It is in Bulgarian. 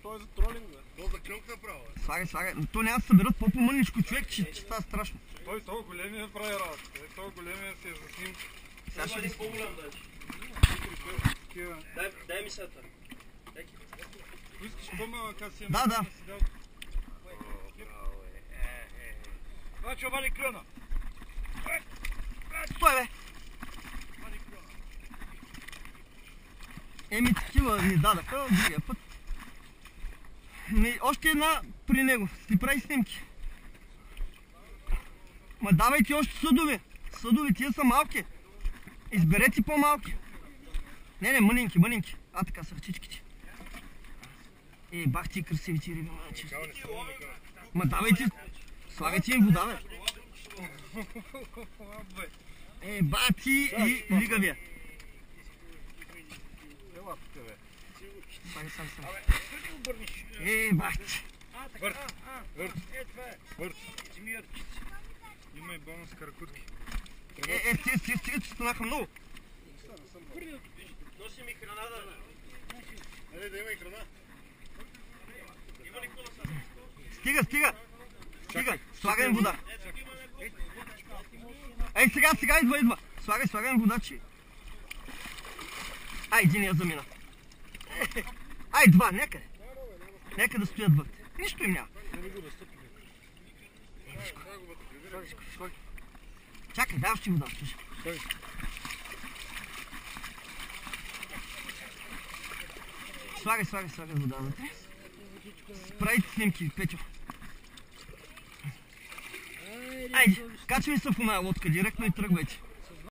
той е за тролинг, бе. То за кръг направо, бе. Слагай. То няма да съберат по-мъничко човек, че става страшно. Той това големия прави работа. Това големия се е за снимка. Сега ще един по-голям дадеш. Дай ми сета. Искаш по-малък, аз си имам. Да. Това че обали клюна. Стой, бе! Еми такива ни дадаха другия път. Още една при него, си прави снимки. Ма давайте още съдове. Съдове, тия са малки. Изберете по-малки. Не, мънинки. А така са ръчичките. Бах ти красивите риби, мъниче. Ма давайте, слагайте им вода, бе. Бати и лигавия. Ела тук, бе. Слагай. Бати. Върт. Има и бонус каракутки. Стига, че станаха много. Носи ми храна, да. Нали да има и храна? Има ли кола са? Стига. Слагай им вода. Сега идва. Слагай им вода, че... Един я замина. Два, нека да стоят вътре. Нищо им няма. Чакай, даваш ти вода. Слагай вода вътре. Правите снимки, Петю. Айде, качвай се в една лодка директно и тръгвайте.